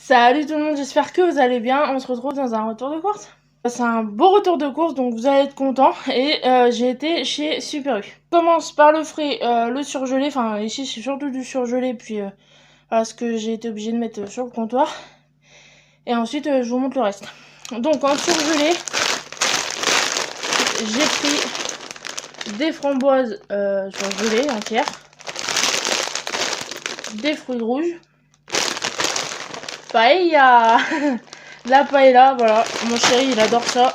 Salut tout le monde, j'espère que vous allez bien. On se retrouve dans un retour de course. C'est un beau retour de course, donc vous allez être contents. Et j'ai été chez Super U. Je commence par le frais, le surgelé. Enfin, ici c'est surtout du surgelé, puis voilà ce que j'ai été obligée de mettre sur le comptoir. Et ensuite, je vous montre le reste. Donc en surgelé, j'ai pris des framboises surgelées entières, des fruits rouges, paella. La paella, voilà, mon chéri il adore ça.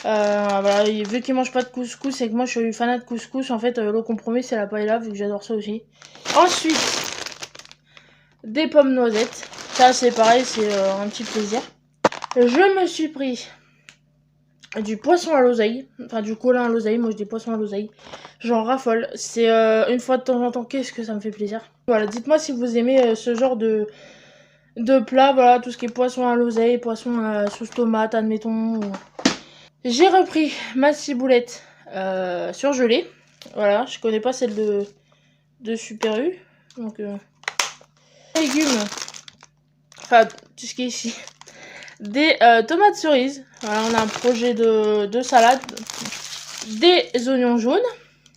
Voilà, vu qu'il mange pas de couscous et que moi je suis fanat de couscous, en fait le compromis c'est la paella vu que j'adore ça aussi. Ensuite, des pommes noisettes. Ça c'est pareil, c'est un petit plaisir. Je me suis pris du poisson à l'oseille, enfin du colin à l'oseille, moi je dis poisson à l'oseille. J'en raffole, c'est une fois de temps en temps, qu'est-ce que ça me fait plaisir. Voilà, dites-moi si vous aimez ce genre de plat, voilà, tout ce qui est poisson à l'oseille, poisson à sauce tomate, admettons. J'ai repris ma ciboulette surgelée. Voilà, je connais pas celle de Super U. Donc, légumes. Enfin, tout ce qui est ici. Des tomates cerises. Voilà, on a un projet de salade. Des oignons jaunes.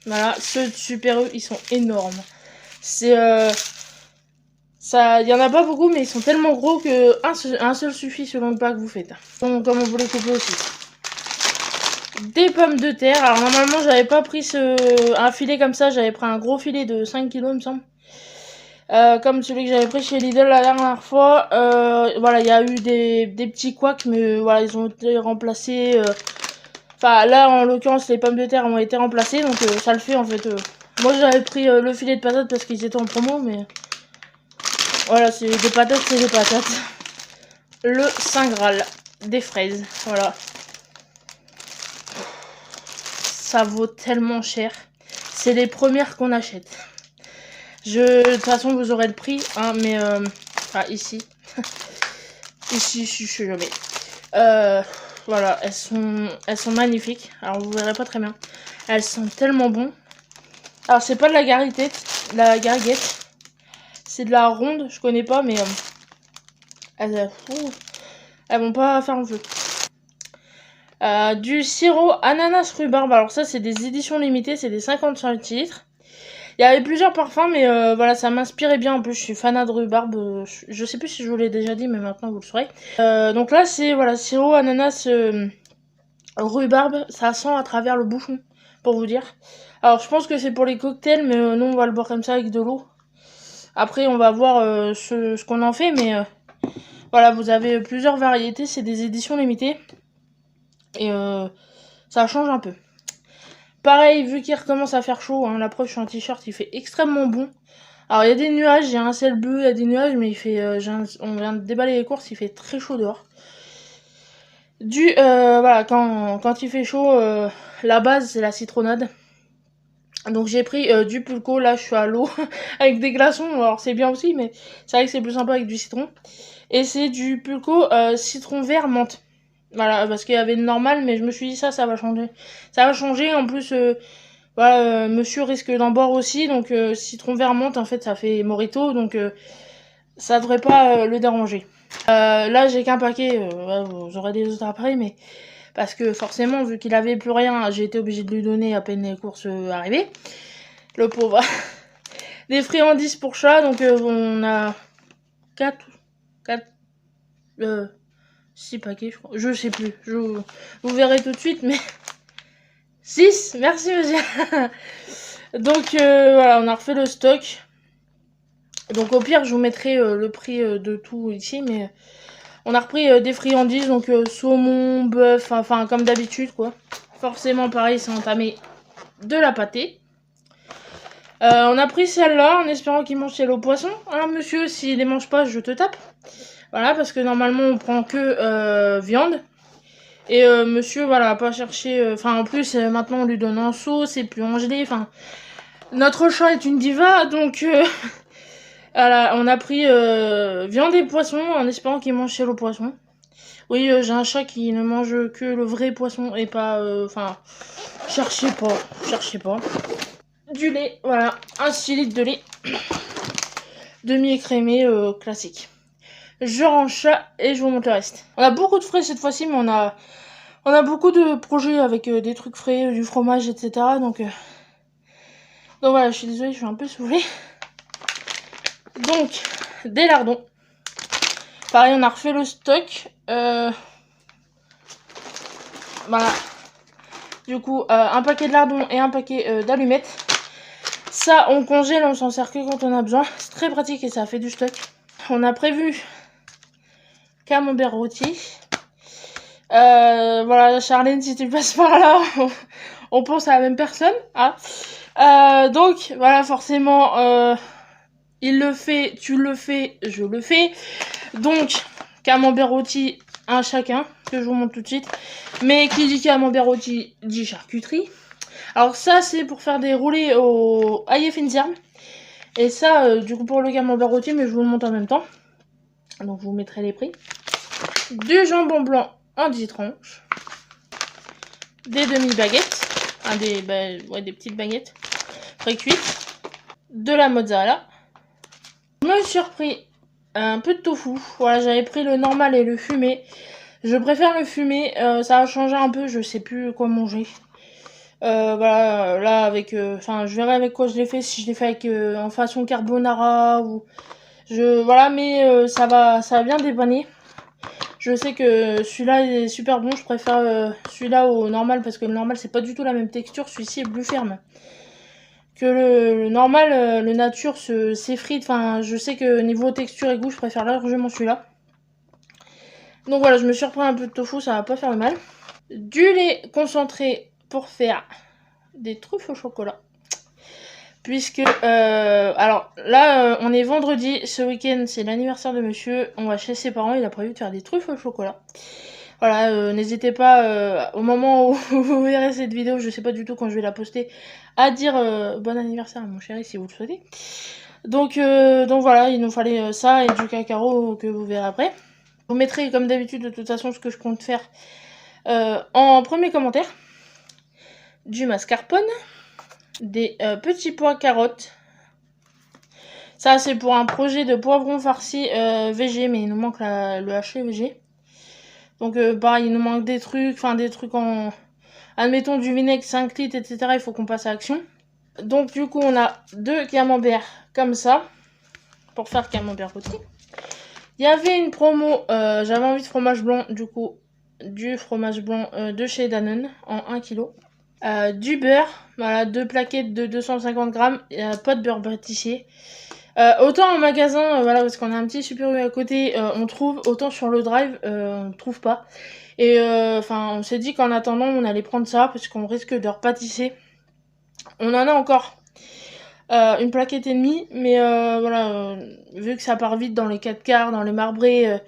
Voilà, ceux de Super U, ils sont énormes. C'est... il y en a pas beaucoup, mais ils sont tellement gros que un seul suffit selon le plat que vous faites. Donc, comme on vous les coupe aussi. Des pommes de terre. Alors normalement j'avais pas pris un filet comme ça, j'avais pris un gros filet de 5 kilos il me semble. Comme celui que j'avais pris chez Lidl la dernière fois. Voilà, il y a eu des petits couacs, mais voilà, ils ont été remplacés. Enfin là en l'occurrence les pommes de terre ont été remplacées, donc ça le fait en fait. Moi j'avais pris le filet de patates parce qu'ils étaient en promo, mais voilà, c'est des patates, c'est des patates. Le Saint Graal, des fraises, voilà. Ça vaut tellement cher. C'est les premières qu'on achète. De toute façon, vous aurez le prix, hein, mais ici. Ici, je sais jamais. Voilà, elles sont magnifiques. Alors, vous verrez pas très bien. Elles sont tellement bonnes. Alors, c'est pas de la gariguette. C'est de la ronde, je connais pas, mais elles vont pas faire un feu. Du sirop ananas rhubarbe. Alors ça c'est des éditions limitées, c'est des 50 centilitres. Il y avait plusieurs parfums, mais voilà, ça m'inspirait bien. En plus je suis fanat de rhubarbe, je sais plus si je vous l'ai déjà dit, mais maintenant vous le saurez. Donc là c'est voilà, sirop ananas rhubarbe, ça sent à travers le bouchon, pour vous dire. Alors je pense que c'est pour les cocktails, mais nous on va le boire comme ça avec de l'eau. Après on va voir ce qu'on en fait, mais voilà, vous avez plusieurs variétés, c'est des éditions limitées. Et ça change un peu. Pareil, vu qu'il recommence à faire chaud, hein, la preuve, je suis en t-shirt, il fait extrêmement bon. Alors, il y a des nuages, il y a un ciel bleu, il y a des nuages, mais il fait, on vient de déballer les courses, il fait très chaud dehors. Voilà, quand il fait chaud, la base, c'est la citronnade. Donc, j'ai pris du pulco, là, je suis à l'eau, avec des glaçons. Alors, c'est bien aussi, mais c'est vrai que c'est plus sympa avec du citron. Et c'est du pulco citron vert menthe. Voilà, parce qu'il y avait le normal, mais je me suis dit ça va changer. Ça va changer, en plus, voilà, monsieur risque d'en boire aussi, donc citron vert menthe, en fait, ça fait mojito, donc ça devrait pas le déranger. Là, j'ai qu'un paquet, vous aurez des autres après, mais parce que forcément, vu qu'il avait plus rien, j'ai été obligée de lui donner à peine les courses arrivées. Le pauvre. Des friandises pour chat, donc on a 4 6 paquets, je crois. Je sais plus. Vous verrez tout de suite, mais 6, merci monsieur. Donc voilà, on a refait le stock. Donc au pire, je vous mettrai le prix de tout ici, mais on a repris des friandises, donc saumon, bœuf, enfin comme d'habitude quoi. Forcément pareil, c'est entamé de la pâtée. On a pris celle-là en espérant qu'il mange celle au poisson. Hein monsieur, s'il les mange pas, je te tape. Voilà, parce que normalement on prend que viande. Et monsieur, voilà, pas chercher... Enfin, en plus, maintenant on lui donne en sauce et plus en gelée. Enfin, notre chat est une diva, donc... voilà, on a pris viande et poisson en espérant qu'il mange chez le poisson. Oui, j'ai un chat qui ne mange que le vrai poisson et pas... Enfin, cherchez pas. Du lait, voilà, un 6 litres de lait. Demi-écrémé classique. je range ça et je vous montre le reste. On a beaucoup de frais cette fois-ci, mais on a beaucoup de projets avec des trucs frais, du fromage, etc. Donc voilà, je suis désolée, je suis un peu saoulée. Donc, des lardons. Pareil, on a refait le stock. Voilà. Du coup, un paquet de lardons et un paquet d'allumettes. Ça, on congèle, on s'en sert que quand on a besoin. C'est très pratique et ça fait du stock. On a prévu camembert rôti. Voilà, Charlène, si tu passes par là, on pense à la même personne. Hein. Donc, voilà, forcément, il le fait, tu le fais, je le fais. Donc, camembert rôti, un chacun, que je vous montre tout de suite. Mais qui dit camembert rôti, dit charcuterie. Alors ça, c'est pour faire des roulés au ail finziarm. Et ça, du coup, pour le camembert rôti, mais je vous le montre en même temps. Donc, je vous mettrai les prix. Du jambon blanc en 10 tranches. Des demi-baguettes. Des petites baguettes pré-cuites. De la mozzarella. Je me suis repris un peu de tofu. Voilà, j'avais pris le normal et le fumé. Je préfère le fumé. Ça a changé un peu, je sais plus quoi manger. Voilà, là avec, enfin, je verrai avec quoi je l'ai fait, si je l'ai fait avec en façon carbonara ou, voilà, mais ça va bien dépanner. Je sais que celui-là est super bon, je préfère celui-là au normal parce que le normal c'est pas du tout la même texture, celui-ci est plus ferme. Que le normal, le nature s'effrite, enfin, je sais que niveau texture et goût, je préfère largement celui-là. Donc voilà, je me suis repris un peu de tofu, ça va pas faire le mal. Du lait concentré pour faire des truffes au chocolat. Puisque, alors là, on est vendredi, ce week-end, c'est l'anniversaire de monsieur. On va chez ses parents, il a prévu de faire des truffes au chocolat. Voilà, n'hésitez pas, au moment où vous verrez cette vidéo, je sais pas du tout quand je vais la poster, à dire bon anniversaire à mon chéri si vous le souhaitez. Donc voilà, il nous fallait ça et du cacao que vous verrez après. Je vous mettrai comme d'habitude de toute façon ce que je compte faire en premier commentaire. Du mascarpone. Des petits pois carottes. Ça c'est pour un projet de poivron farci VG, mais il nous manque le haché VG. Donc pareil, il nous manque des trucs en... Admettons du vinaigre 5 litres, etc. Il faut qu'on passe à l'action. Donc du coup on a 2 camemberts comme ça, pour faire camembert rôti. Il y avait une promo, j'avais envie de fromage blanc, du coup du fromage blanc de chez Danone en 1 kg. Du beurre, voilà, 2 plaquettes de 250 grammes, pas de beurre pâtissier. Autant en magasin, voilà, parce qu'on a un petit Super U à côté, on trouve, autant sur le drive, on trouve pas. Et enfin, on s'est dit qu'en attendant, on allait prendre ça, parce qu'on risque de repâtisser. On en a encore une plaquette et demie, mais voilà, vu que ça part vite dans les 4 quarts, dans les marbrés,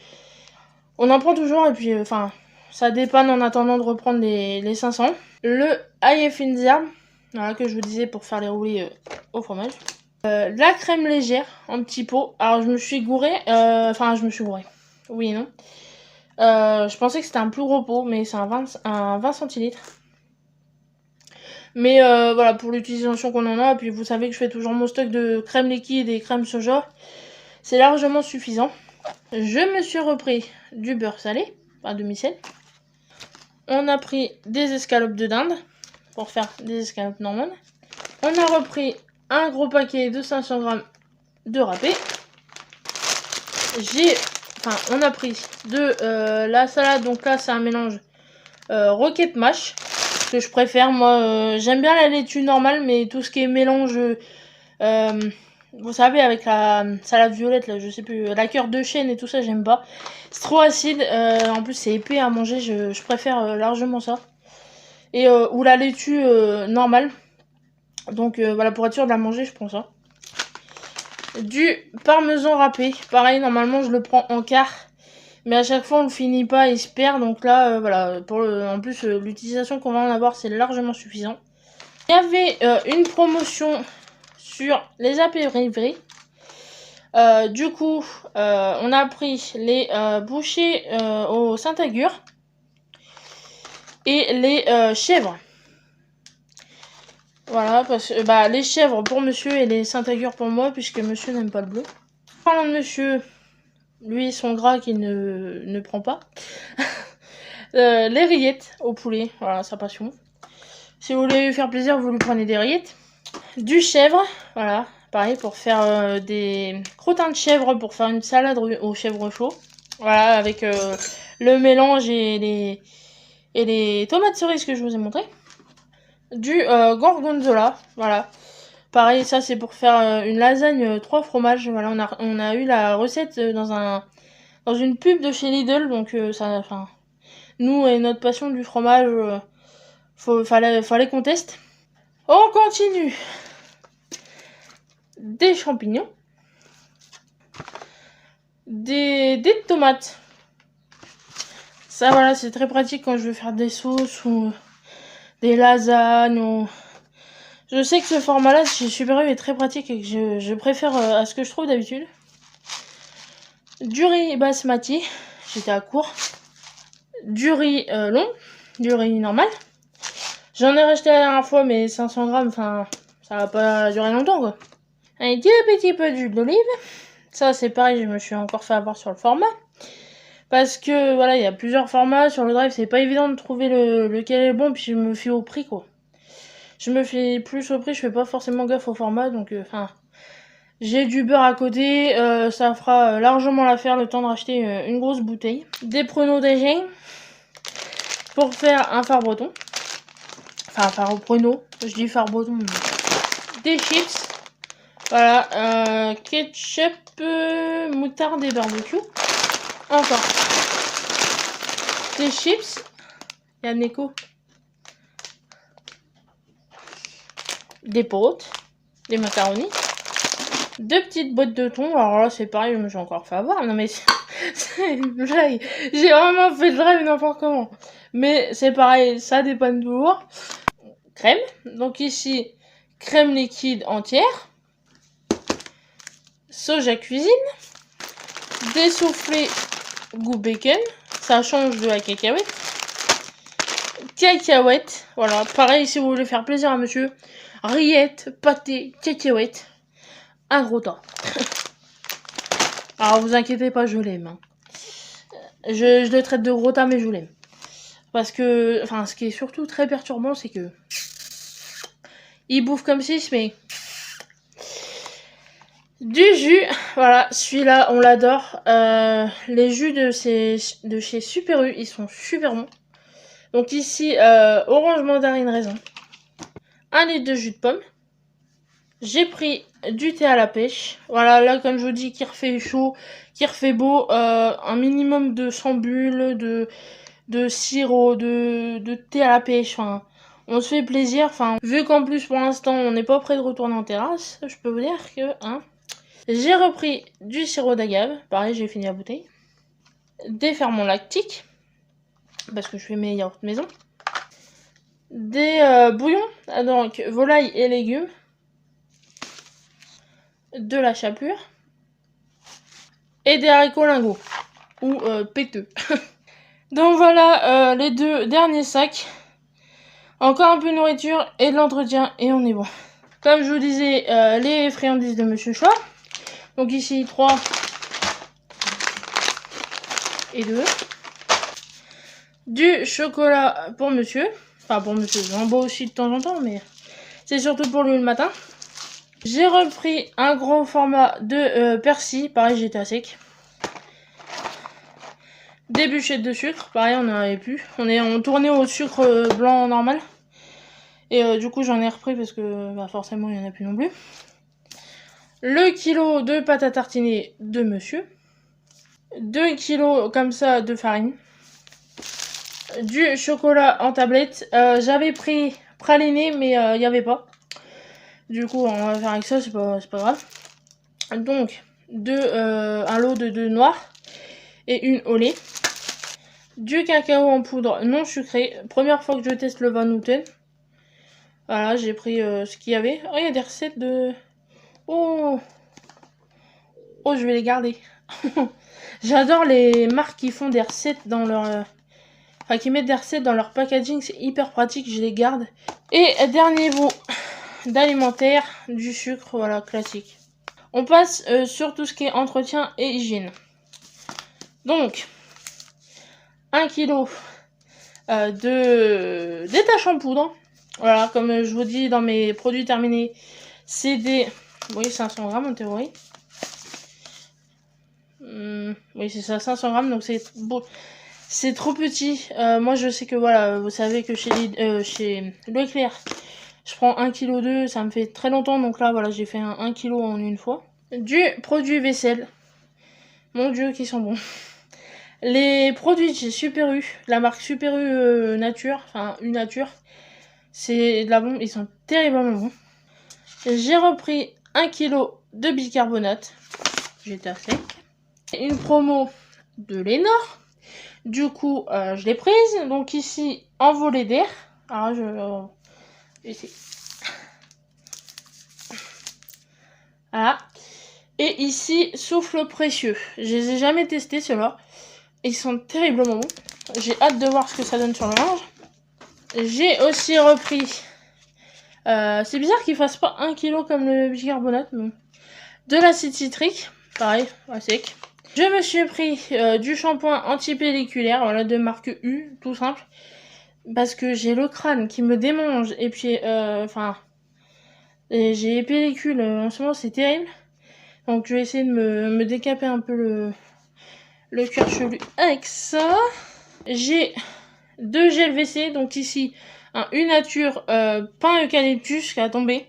on en prend toujours, et puis, enfin, ça dépanne en attendant de reprendre les 500. Le ail finziarm, voilà, que je vous disais pour faire les roulés au fromage. La crème légère en petit pot. Alors je me suis gourée, enfin je me suis gourée, oui et non. Je pensais que c'était un plus gros pot, mais c'est un 20 centilitres. Mais voilà, pour l'utilisation qu'on en a, et puis vous savez que je fais toujours mon stock de crème liquide et crème soja, c'est largement suffisant. Je me suis repris du beurre salé, à demi-sel. On a pris des escalopes de dinde, pour faire des escalopes normandes. On a repris un gros paquet de 500 grammes de râpé. On a pris de la salade, donc là c'est un mélange roquette mâche, que je préfère, moi j'aime bien la laitue normale, mais tout ce qui est mélange, vous savez, avec la salade violette, là, je sais plus, la cœur de chêne et tout ça, j'aime pas. C'est trop acide, en plus c'est épais à manger, je préfère largement ça. Et ou la laitue normale. Donc voilà, pour être sûr de la manger, je prends ça. Du parmesan râpé. Pareil, normalement, je le prends en quart. Mais à chaque fois, on le finit pas, il se perd. Donc là, voilà. En plus, l'utilisation qu'on va en avoir, c'est largement suffisant. Il y avait une promotion sur les apéritifs. Du coup, on a pris les bouchées au Saint-Agur. Et les chèvres. Voilà, parce que les chèvres pour monsieur et les Saint-Agur pour moi, puisque monsieur n'aime pas le bleu. Parlant de monsieur, lui son gras qu'il ne prend pas. Les rillettes au poulet, voilà sa passion. Si vous voulez lui faire plaisir, vous lui prenez des rillettes. Du chèvre, voilà, pareil pour faire des crottins de chèvre pour faire une salade au chèvre chaud. Voilà, avec le mélange et les tomates cerises que je vous ai montré. Du gorgonzola, voilà. Pareil, ça c'est pour faire une lasagne 3 fromages. Voilà, on a eu la recette dans une pub de chez Lidl, donc enfin, nous et notre passion du fromage, fallait qu'on teste. On continue. Des champignons, des tomates. Ça voilà, c'est très pratique quand je veux faire des sauces ou des lasagnes. Je sais que ce format-là chez Super U est très pratique et que je préfère à ce que je trouve d'habitude. Du riz basmati, j'étais à court. Du riz long, du riz normal. J'en ai racheté la dernière fois, mais 500 grammes, enfin, ça va pas durer longtemps, quoi. Un petit peu d'huile d'olive. Ça, c'est pareil, je me suis encore fait avoir sur le format. Parce que, voilà, il y a plusieurs formats. Sur le drive, c'est pas évident de trouver lequel est bon, puis je me fie au prix, quoi. Je me fie plus au prix, je fais pas forcément gaffe au format, donc, enfin... j'ai du beurre à côté, ça fera largement l'affaire le temps de racheter une grosse bouteille. Des pruneaux d'Agen pour faire un phare breton. Enfin, phare au pruneau, je dis phare breton. Des chips. Voilà, ketchup, moutarde et barbecue. Encore. Des chips. Il y a Neko. Des pâtes. Des macaronis. 2 petites boîtes de thon. Alors là, c'est pareil, je me suis encore fait avoir. Non mais c'est une blague. J'ai vraiment fait le drive n'importe comment. Mais c'est pareil, ça dépanne toujours. Crème. Donc ici, crème liquide entière. Soja cuisine. Des soufflés goût bacon. Ça change de la cacahuète. Cacahuète. Voilà, pareil si vous voulez faire plaisir à monsieur. Rillettes, pâté, cacahuètes. Un gros tas. Alors vous inquiétez pas, je l'aime. Hein. Je le traite de gros tas, mais je l'aime. Parce que, enfin, ce qui est surtout très perturbant, c'est que il bouffe comme 6, mais du jus, voilà, celui-là, on l'adore. Les jus de chez Super U, ils sont super bons. Donc ici, orange, mandarine, raisin. 1 litre de jus de pomme. J'ai pris du thé à la pêche. Voilà, là, comme je vous dis, qui refait chaud, qui refait beau. Un minimum de 100 bulles, de sirop, de thé à la pêche. Enfin, on se fait plaisir. Enfin, vu qu'en plus, pour l'instant, on n'est pas prêt de retourner en terrasse, je peux vous dire que, hein. J'ai repris du sirop d'agave. Pareil, j'ai fini la bouteille. Des ferments lactiques. Parce que je fais mes yaourts maison. Des bouillons. Donc, volaille et légumes. De la chapelure. Et des haricots lingots. Ou péteux. Donc voilà, les 2 derniers sacs. Encore un peu de nourriture et de l'entretien. Et on est bon. Comme je vous disais, les friandises de Monsieur Choix. Donc ici, 3 et 2. Du chocolat pour monsieur. Enfin, pour monsieur, j'en bois aussi de temps en temps, mais c'est surtout pour lui le matin. J'ai repris un gros format de persil. Pareil, j'étais à sec. Des bûchettes de sucre. Pareil, on n'en avait plus. On tournait au sucre blanc normal. Et du coup, j'en ai repris parce que bah, forcément, il n'y en a plus non plus. Le kilo de pâte à tartiner de monsieur. 2 kilos comme ça de farine. Du chocolat en tablette. J'avais pris praliné, mais il n'y avait pas. Du coup, on va faire avec ça, c'est pas grave. Donc, un lot de 2 noirs et une au lait. Du cacao en poudre non sucré. Première fois que je teste le Van Houten. Voilà, j'ai pris ce qu'il y avait. Oh, il y a des recettes de... Oh, je vais les garder. J'adore les marques qui font des recettes dans leur... Enfin, qui mettent des recettes dans leur packaging. C'est hyper pratique, je les garde. Et dernier niveau d'alimentaire, du sucre, voilà, classique. On passe sur tout ce qui est entretien et hygiène. Donc, 1 kg de détachant poudre. Voilà, comme je vous dis dans mes produits terminés, c'est des... Oui, 500 grammes en théorie. Oui, c'est ça, 500 grammes, donc c'est beau. C'est trop petit. Moi, je sais que, voilà, vous savez que chez Leclerc, je prends 1,2 kg, ça me fait très longtemps. Donc là, voilà, j'ai fait un 1 kg en une fois. Du produit vaisselle. Mon Dieu, qui sont bons. Les produits de chez Super U, la marque Super U Nature, enfin U Nature, c'est de la bombe, ils sont terriblement bons. J'ai repris 1 kg de bicarbonate, j'étais à sec. Une promo de Lénore, du coup je l'ai prise, donc ici envolée d'air. Alors ici. Voilà. Et ici souffle précieux. Je les ai jamais testés ceux-là. Ils sont terriblement bons. J'ai hâte de voir ce que ça donne sur le linge. J'ai aussi repris... c'est bizarre qu'ils fassent pas 1 kg comme le bicarbonate. Mais... de l'acide citrique. Pareil, à sec. Je me suis pris du shampoing antipelliculaire. Voilà, de marque U, tout simple. Parce que j'ai le crâne qui me démange. Et puis, enfin... j'ai les pellicules. En ce moment, c'est terrible. Donc, je vais essayer de me décaper un peu le cuir chevelu avec ça. J'ai 2 gels WC, donc ici un U Nature pain eucalyptus qui a tombé.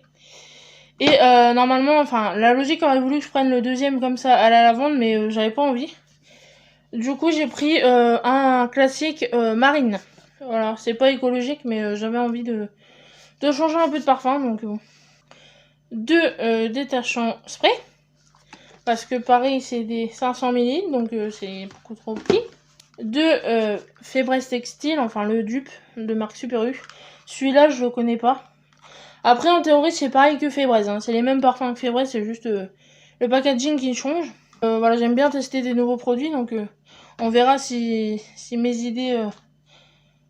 Et normalement, enfin, la logique aurait voulu que je prenne le deuxième comme ça à la lavande, mais j'avais pas envie. Du coup, j'ai pris un classique marine. Voilà, c'est pas écologique, mais j'avais envie de changer un peu de parfum, donc bon. 2 détachants spray. Parce que pareil, c'est des 500 ml, donc c'est beaucoup trop petit. 2 Fébreze Textile, enfin le dupe de marque Super U. Celui-là, je le connais pas. Après, en théorie, c'est pareil que Fébreze. Hein. C'est les mêmes parfums que Fébreze, c'est juste le packaging qui change. Voilà, j'aime bien tester des nouveaux produits, donc on verra si mes idées...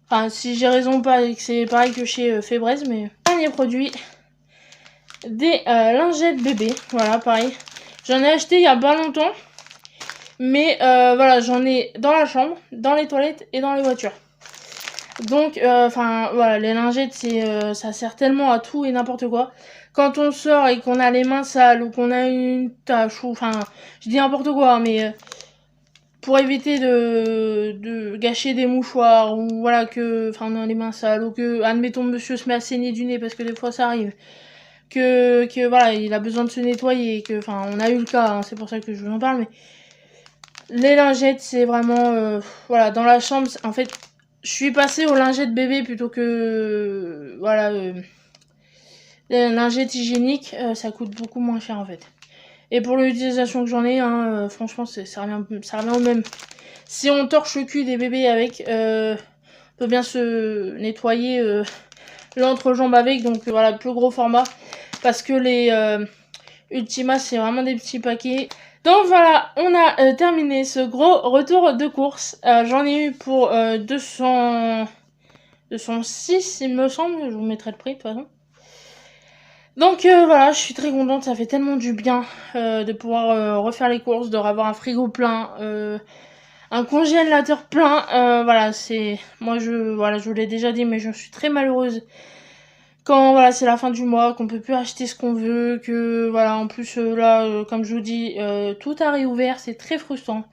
Enfin, si j'ai raison ou pas, et que c'est pareil que chez Fébreze, mais... Dernier produit, des lingettes bébé. Voilà, pareil. J'en ai acheté il y a pas longtemps. Mais voilà, j'en ai dans la chambre, dans les toilettes et dans les voitures. Donc, enfin, voilà, les lingettes, ça sert tellement à tout et n'importe quoi. Quand on sort et qu'on a les mains sales ou qu'on a une tache, ou enfin, je dis n'importe quoi, mais pour éviter de gâcher des mouchoirs, ou voilà, enfin, on a les mains sales, ou que, admettons, monsieur se met à saigner du nez, parce que des fois ça arrive. Que voilà, il a besoin de se nettoyer, et que, enfin, on a eu le cas, hein, c'est pour ça que je vous en parle, mais... Les lingettes, c'est vraiment... voilà, dans la chambre, en fait, je suis passée aux lingettes bébé plutôt que... voilà, les lingettes hygiéniques, ça coûte beaucoup moins cher, en fait. Et pour l'utilisation que j'en ai, hein, franchement, ça revient au même. Si on torche le cul des bébés avec, on peut bien se nettoyer l'entrejambe avec, donc voilà, plus gros format. Parce que les Ultima, c'est vraiment des petits paquets. Donc voilà, on a terminé ce gros retour de course. J'en ai eu pour 206, il me semble. Je vous mettrai le prix de toute façon. Donc voilà, je suis très contente. Ça fait tellement du bien de pouvoir refaire les courses, de avoir un frigo plein, un congélateur plein. Voilà, c'est... Moi, voilà, je vous l'ai déjà dit, mais je suis très malheureuse. Quand voilà, c'est la fin du mois, qu'on peut plus acheter ce qu'on veut, que voilà, en plus là, comme je vous dis, tout a réouvert, c'est très frustrant.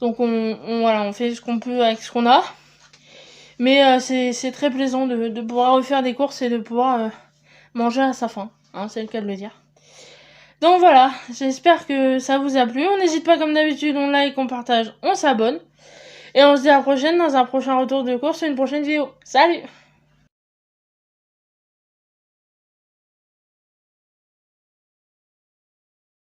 Donc voilà, on fait ce qu'on peut avec ce qu'on a. Mais c'est très plaisant de pouvoir refaire des courses et de pouvoir manger à sa faim, hein, c'est le cas de le dire. Donc voilà, j'espère que ça vous a plu. On n'hésite pas comme d'habitude, on like, on partage, on s'abonne. Et on se dit à la prochaine dans un prochain retour de course, une prochaine vidéo. Salut!